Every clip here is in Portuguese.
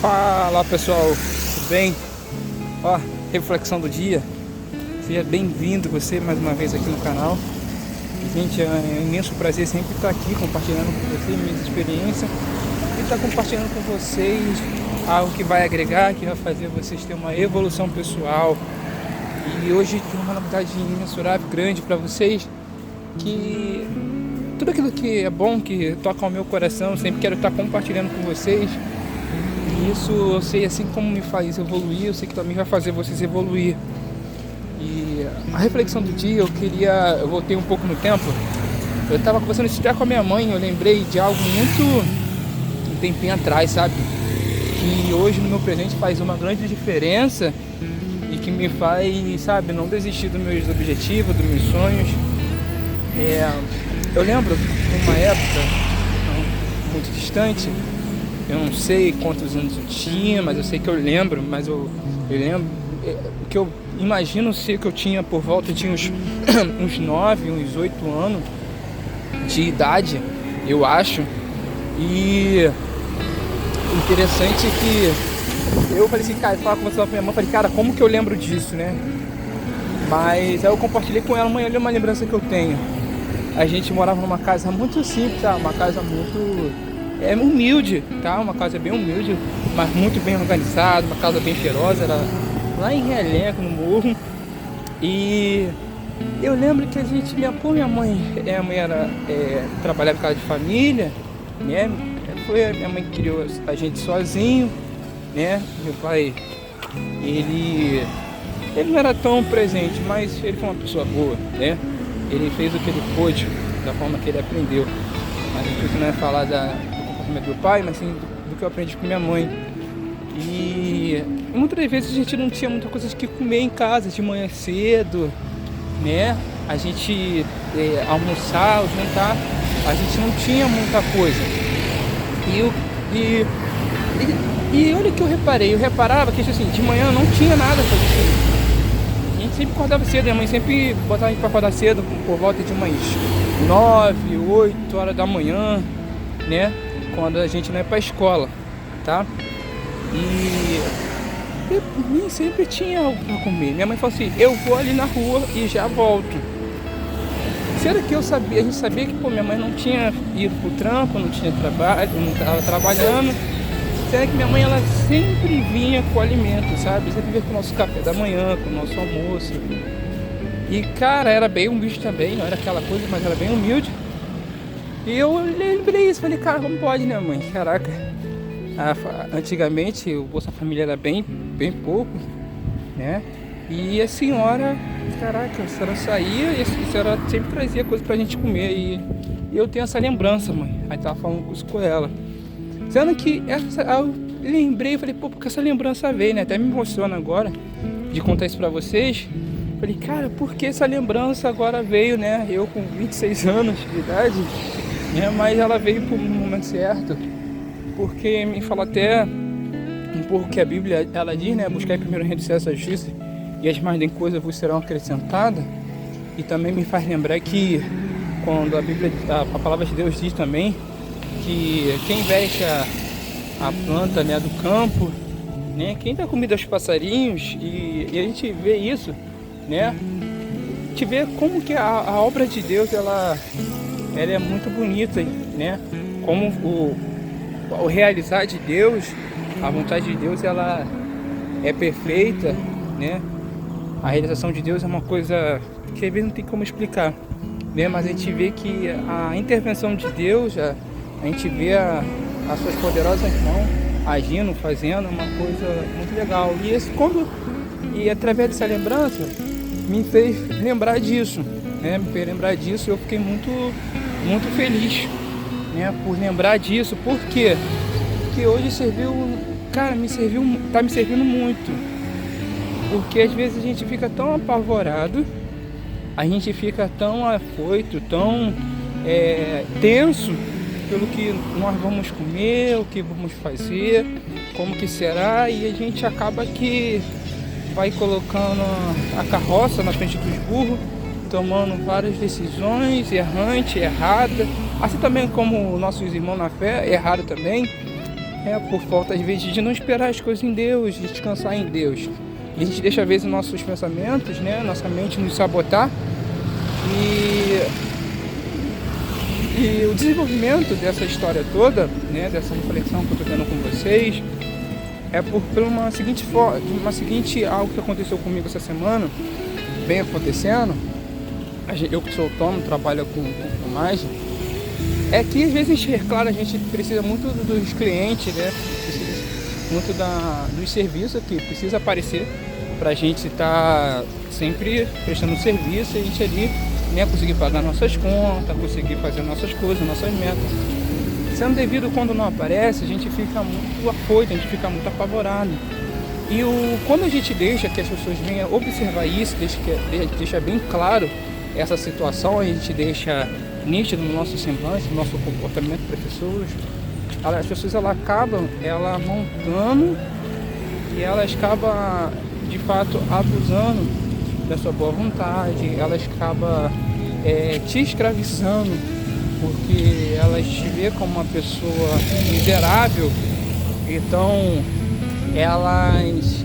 Fala pessoal, tudo bem? Ó, reflexão do dia. Seja bem-vindo você mais uma vez aqui no canal. Gente, é um imenso prazer sempre estar aqui compartilhando com vocês minhas experiências e estar compartilhando com vocês algo que vai agregar, que vai fazer vocês terem uma evolução pessoal. E hoje tem uma novidade imensurável, grande para vocês, que tudo aquilo que é bom, que toca ao meu coração, eu sempre quero estar compartilhando com vocês. E isso eu sei, assim como me faz evoluir, eu sei que também vai fazer vocês evoluir. E a reflexão do dia, eu voltei um pouco no tempo. Eu estava conversando esse dia com a minha mãe, eu lembrei de algo um tempinho atrás, sabe? Que hoje no meu presente faz uma grande diferença e que me faz, sabe, não desistir dos meus objetivos, dos meus sonhos. Eu lembro de uma época não muito distante, eu não sei quantos anos eu tinha, mas eu sei que eu lembro, que eu imagino ser que eu tinha por volta, eu tinha uns 9, uns 8 anos de idade, eu acho. E interessante que eu falei assim, cara, eu falava com a minha mãe, falei, cara, como que eu lembro disso, né? Mas aí eu compartilhei com ela, mãe, olha uma lembrança que eu tenho. A gente morava numa casa muito simples, tá? Uma casa muito humilde, tá? Uma casa bem humilde, mas muito bem organizada, uma casa bem cheirosa, era lá em Realengo, no morro. E eu lembro que minha mãe trabalhava em casa de família, né? Minha mãe criou a gente sozinho, né? Meu pai, ele não era tão presente, mas ele foi uma pessoa boa, né? Ele fez o que ele pôde, da forma que ele aprendeu. Mas a gente não é falar do comportamento do pai, mas sim do que eu aprendi com minha mãe. E muitas das vezes a gente não tinha muita coisa que comer em casa de manhã cedo, né? A gente almoçar, jantar, a gente não tinha muita coisa. E olha o que eu reparava que assim, de manhã não tinha nada pra gente. A gente sempre acordava cedo, minha mãe sempre botava a gente pra acordar cedo, por volta de umas 9, 8 horas da manhã, né? Quando a gente não ia pra escola, tá? E nem sempre tinha algo pra comer. Minha mãe falou assim, eu vou ali na rua e já volto. Será que a gente sabia que minha mãe não tinha ido pro trampo, não tinha trabalho, não estava trabalhando. Será que minha mãe, ela sempre vinha com alimento, sabe? Sempre vinha com o nosso café da manhã, com o nosso almoço. E cara, era bem humilde também, não era aquela coisa, mas era bem humilde. E eu lembrei isso, falei, cara, como pode, né, mãe? Caraca, antigamente o Bolsa Família era bem pouco, né? E a senhora, caraca, a senhora saía e a senhora sempre trazia coisa pra gente comer. E eu tenho essa lembrança, mãe. Aí tava falando isso com ela. Sendo que eu lembrei, falei, pô, porque essa lembrança veio, né? Até me emociona agora de contar isso pra vocês. Falei, cara, por que essa lembrança agora veio, né? Eu com 26 anos de idade, né? Mas ela veio pro momento certo. Porque me fala até um pouco que a Bíblia, ela diz, né? Buscar primeiro o reino do céu, essa justiça, e as demais coisas vos serão acrescentadas. E também me faz lembrar que quando a Bíblia, a palavra de Deus diz também que quem veste a planta, né, do campo, né, quem dá comida aos passarinhos, e a gente vê isso, né, a gente vê como que a obra de Deus, ela é muito bonita, né, como o realizar de Deus, a vontade de Deus, ela é perfeita, né, a realização de Deus é uma coisa que às vezes não tem como explicar, né, mas a gente vê que a intervenção de Deus, a gente vê as suas poderosas mãos agindo, fazendo uma coisa muito legal. E através dessa lembrança me fez lembrar disso, né? Me fez lembrar disso e eu fiquei muito feliz, né? Por lembrar disso. Por quê? Porque hoje tá me servindo muito. Porque às vezes a gente fica tão apavorado, a gente fica tão afoito, tão tenso pelo que nós vamos comer, o que vamos fazer, como que será, e a gente acaba que vai colocando a carroça na frente dos burros, tomando várias decisões errantes, erradas, assim também como nossos irmãos na fé, erraram também, Por falta, às vezes, de não esperar as coisas em Deus, de descansar em Deus. E a gente deixa, às vezes, nossos pensamentos, né, nossa mente nos sabotar. E o desenvolvimento dessa história toda, né, dessa reflexão que eu estou tendo com vocês, é por uma seguinte algo que aconteceu comigo essa semana, vem acontecendo. Eu que sou autônomo, trabalho com filmagem, é que às vezes, claro, a gente precisa muito dos clientes, né? Precisa muito dos serviços que precisa aparecer pra gente estar sempre prestando serviço e a gente ali, né, conseguir pagar nossas contas, conseguir fazer nossas coisas, nossas metas. Sendo devido, quando não aparece, a gente fica muito afoito, a gente fica muito apavorado. E quando a gente deixa que as pessoas venham observar isso, deixa bem claro essa situação, a gente deixa nítido no nosso semblante, no nosso comportamento para as pessoas acabam montando e elas acabam de fato abusando da sua boa vontade, elas acabam te escravizando, porque elas te vê como uma pessoa miserável, então elas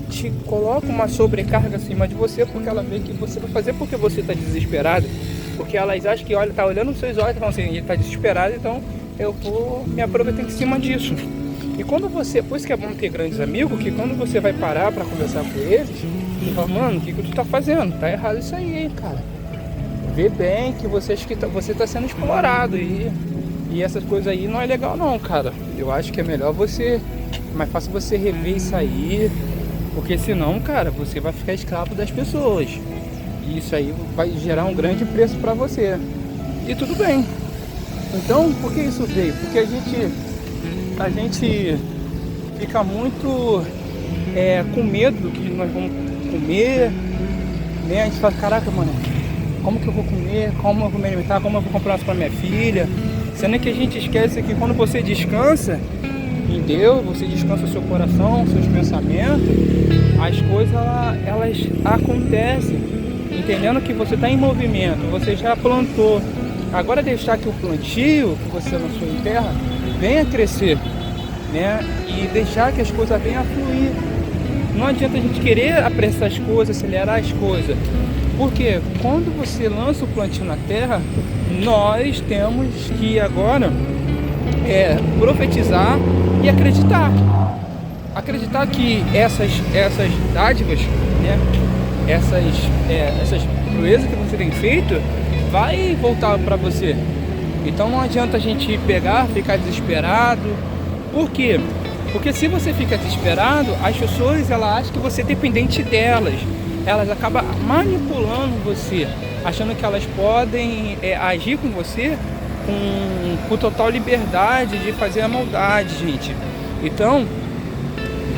te colocam uma sobrecarga acima de você, porque ela vê que você vai fazer porque você está desesperado, porque elas acham que tá olhando nos seus olhos e falam assim, ele está desesperado, então eu vou me aproveitar em cima disso. E quando você, por isso que é bom ter grandes amigos, que quando você vai parar para conversar com eles, você fala, mano, o que tu tá fazendo? Tá errado isso aí, hein, cara. Vê bem que você acha que você tá sendo explorado e essas coisas aí não é legal não, cara. Eu acho que é melhor mais fácil você rever isso aí, porque senão, cara, você vai ficar escravo das pessoas. E isso aí vai gerar um grande preço pra você. E tudo bem. Então, por que isso veio? Porque a gente fica muito com medo do que nós vamos comer, né? A gente fala, caraca, mano, como que eu vou comer? Como eu vou me alimentar? Como eu vou comprar isso pra minha filha? Sendo que a gente esquece que quando você descansa em Deus, você descansa o seu coração, seus pensamentos, as coisas elas acontecem. Entendendo que você está em movimento, você já plantou. Agora deixar que o plantio que você lançou em terra venha crescer, né? E deixar que as coisas venham a fluir. Não adianta a gente querer apressar as coisas, acelerar as coisas. Porque quando você lança o plantio na terra, nós temos que agora profetizar e acreditar. Acreditar que essas dádivas, né? Essas proezas que você tem feito vai voltar para você. Então não adianta a gente ficar desesperado. Por quê? Porque se você fica desesperado, as pessoas acham que você é dependente delas. Elas acabam manipulando você, achando que elas podem agir com você com total liberdade de fazer a maldade, gente. Então,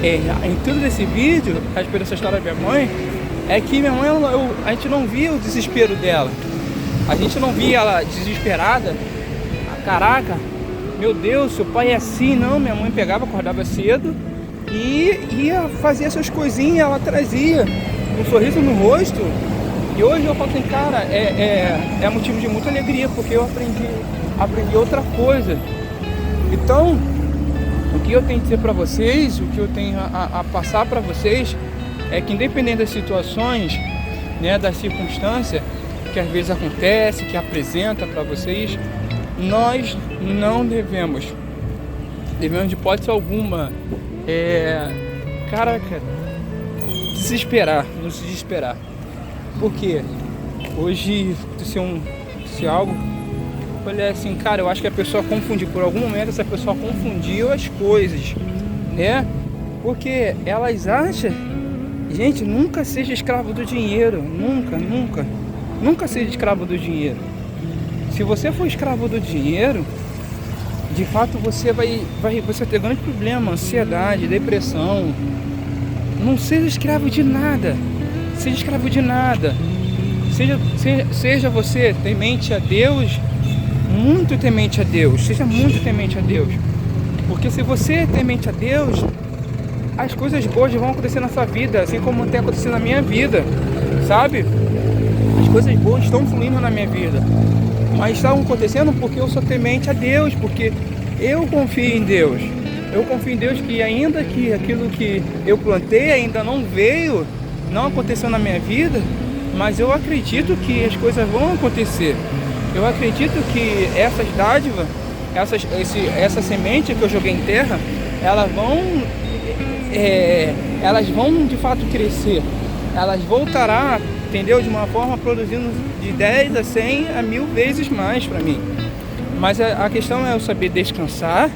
em tudo desse vídeo, a respeito dessa história da minha mãe, é que minha mãe, a gente não via o desespero dela. A gente não via ela desesperada. Caraca, meu Deus, seu pai é assim. Não, minha mãe pegava, acordava cedo e ia fazer essas coisinhas, ela trazia um sorriso no rosto. E hoje eu falo assim, cara, é motivo de muita alegria, porque eu aprendi outra coisa. Então, o que eu tenho que dizer para vocês, o que eu tenho a passar para vocês, é que independente das situações, né, das circunstâncias que às vezes acontece, que apresenta para vocês, nós não devemos de hipótese alguma, não se desesperar. Porque hoje aconteceu algo, eu falei assim, cara, eu acho que a pessoa confundiu, por algum momento essa pessoa confundiu as coisas, né? Porque elas acham, gente, nunca seja escravo do dinheiro, nunca seja escravo do dinheiro. Se você for escravo do dinheiro, de fato você vai ter grande problema, ansiedade, depressão. Não seja escravo de nada. Seja escravo de nada. Seja você temente a Deus, muito temente a Deus. Seja muito temente a Deus. Porque se você é temente a Deus, as coisas boas vão acontecer na sua vida, assim como tem acontecido na minha vida, sabe? As coisas boas estão fluindo na minha vida, mas estão acontecendo porque eu sou temente a Deus, porque eu confio em Deus. Eu confio em Deus que ainda que aquilo que eu plantei ainda não veio, não aconteceu na minha vida, mas eu acredito que as coisas vão acontecer. Eu acredito que essas dádivas, essa semente que eu joguei em terra, elas vão de fato crescer. Elas voltarão, entendeu? De uma forma produzindo de 10 a 100 a 1000 vezes mais para mim. Mas a questão é eu saber descansar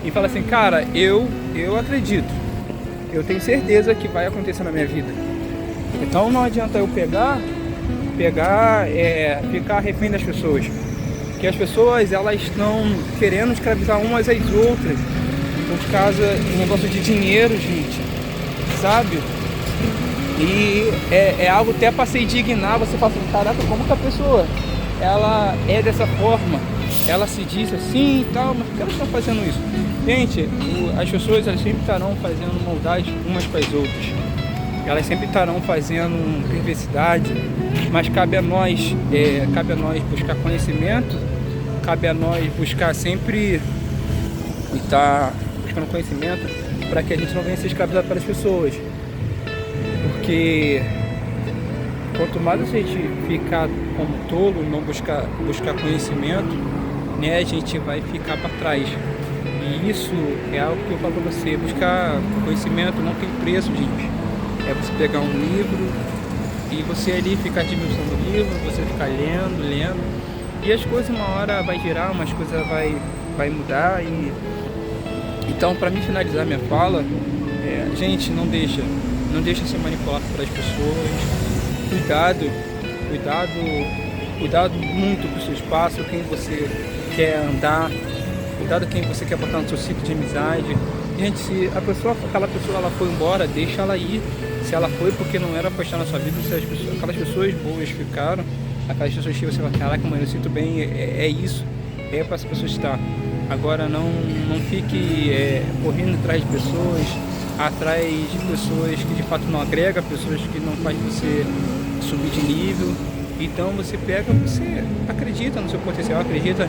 e falar assim, cara, eu acredito. Eu tenho certeza que vai acontecer na minha vida. Então não adianta eu ficar refém das pessoas. Porque as pessoas, elas estão querendo escravizar umas às outras por causa de negócio de dinheiro, gente, sabe? E é algo até para se indignar, você fala assim, caraca, como que a pessoa, ela é dessa forma? Ela se diz assim e tal, mas por que elas estão fazendo isso? Gente, as pessoas, elas sempre estarão fazendo maldade umas para as outras. Elas sempre estarão fazendo perversidade, mas cabe a nós buscar conhecimento, cabe a nós buscar sempre estar buscando conhecimento para que a gente não venha ser escravizado pelas pessoas. Porque quanto mais a gente ficar como tolo, não buscar conhecimento, né, a gente vai ficar para trás. E isso é algo que eu falo para você, buscar conhecimento não tem preço, gente. É você pegar um livro e você ali ficar diminuindo o livro, você ficar lendo, e as coisas uma hora vai girar, umas coisas vai mudar. E então, para mim finalizar minha fala, gente, não deixa ser manipulado pelas pessoas. Cuidado muito com o seu espaço, quem você quer andar, cuidado quem você quer botar no seu ciclo de amizade. Gente, se aquela pessoa ela foi embora, deixa ela ir. Se ela foi porque não era pra estar na sua vida, se aquelas pessoas boas ficaram, aquelas pessoas que você fala, caraca, mano, eu sinto bem, é isso, é para as pessoas estar. Agora não fique correndo atrás de pessoas, atrás de pessoas que de fato não agrega, pessoas que não faz você subir de nível. Então você acredita no seu potencial, acredita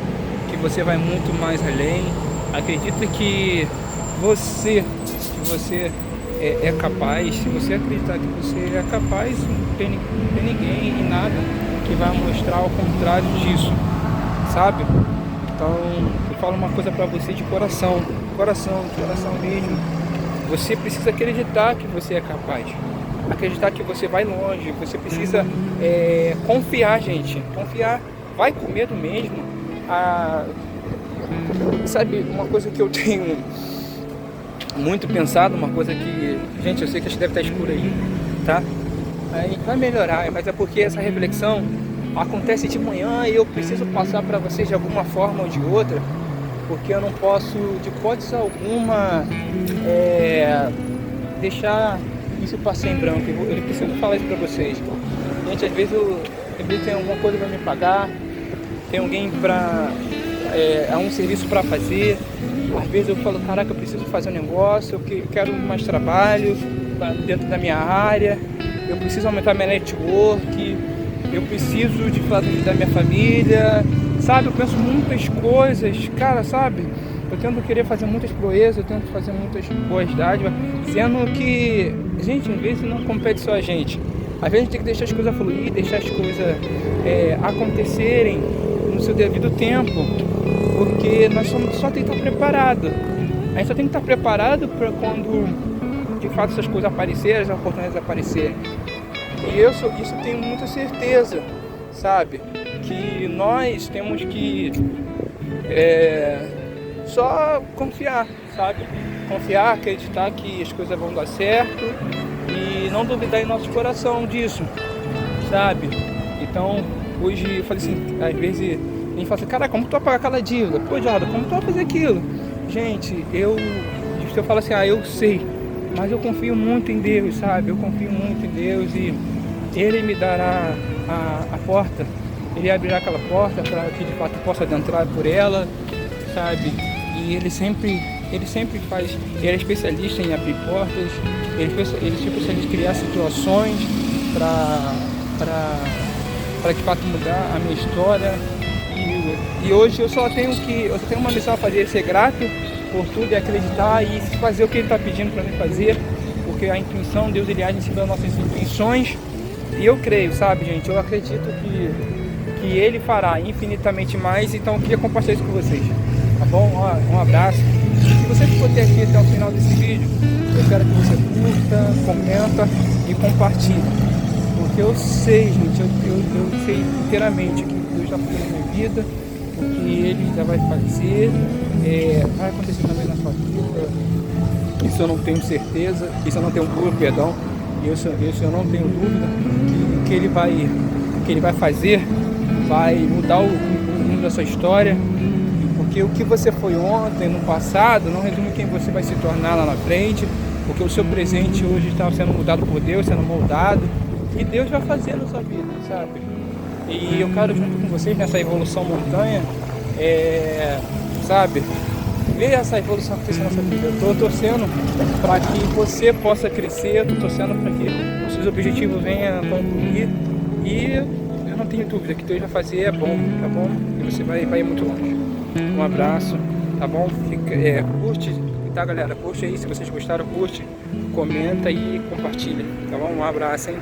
que você vai muito mais além, acredita que você é capaz. Se você acreditar que você é capaz, não tem ninguém e nada que vai mostrar o contrário disso, sabe? Então eu falo uma coisa pra você de coração mesmo. Você precisa acreditar que você é capaz, acreditar que você vai longe. Você precisa confiar, gente, confiar. Vai com medo mesmo. Sabe, uma coisa que eu tenho muito pensado, uma coisa que, gente, eu sei que acho que deve estar escuro aí, tá? Aí vai melhorar, mas é porque essa reflexão acontece de manhã e eu preciso passar para vocês de alguma forma ou de outra, porque eu não posso, de hipótese alguma, deixar isso passar em branco. Eu preciso falar isso para vocês. Gente, às vezes tem alguma coisa para me pagar, tem alguém há um serviço para fazer. Às vezes eu falo, caraca, eu preciso fazer um negócio, eu quero mais trabalho dentro da minha área, eu preciso aumentar minha network, eu preciso de fato ajudar minha família, sabe? Eu penso muitas coisas, cara, sabe? Eu tento querer fazer muitas proezas, eu tento fazer muitas boas dádivas, sendo que, gente, às vezes não compete só a gente. Às vezes a gente tem que deixar as coisas fluir, deixar as coisas acontecerem no seu devido tempo. Porque nós só tem que estar preparado. A gente só tem que estar preparado para quando de fato essas coisas aparecerem, as oportunidades aparecerem. E isso eu tenho muita certeza, sabe? Que nós temos que só confiar, sabe? Confiar, acreditar que as coisas vão dar certo e não duvidar em nosso coração disso, sabe? Então, hoje eu falei assim, às vezes a gente fala assim, caraca, como tu vai pagar aquela dívida? Pô, Jordan, como tu vai fazer aquilo? Gente, eu falo assim, eu sei, mas eu confio muito em Deus, sabe? Eu confio muito em Deus e Ele me dará a porta, Ele abrirá aquela porta para que de fato eu possa adentrar por ela, sabe? E Ele sempre faz, Ele é especialista em abrir portas, Ele é especialista em criar situações para de fato mudar a minha história. E hoje eu só tenho uma missão a fazer, ser grato por tudo, é acreditar e fazer o que Ele está pedindo para mim fazer, porque a intuição, Deus Ele age em cima das nossas intuições, e eu creio, sabe, gente, eu acredito que Ele fará infinitamente mais, então eu queria compartilhar isso com vocês, tá bom? Um abraço. Se você ficou até aqui até o final desse vídeo, eu quero que você curta, comenta e compartilhe, porque eu sei, gente, eu sei inteiramente o que Deus está fazendo na minha vida, o que Ele ainda vai fazer, vai acontecer também na sua vida. Isso eu não tenho certeza, isso eu não tenho dúvida, perdão, isso eu não tenho dúvida, que Ele vai fazer, vai mudar o rumo da sua história, porque o que você foi ontem, no passado, não resume quem você vai se tornar lá na frente, porque o seu presente hoje está sendo mudado por Deus, sendo moldado, e Deus vai fazer na sua vida, sabe? E eu quero junto com vocês nessa evolução montanha, sabe? Ver essa evolução acontecer na sua vida. Eu estou torcendo para que você possa crescer, eu estou torcendo para que os seus objetivos venham a concluir, e eu não tenho dúvida que Deus vai fazer, é bom, tá bom? E você vai ir muito longe. Um abraço, tá bom? Curte, tá, galera? Curte aí, se vocês gostaram, curte, comenta e compartilha, tá bom? Um abraço, hein?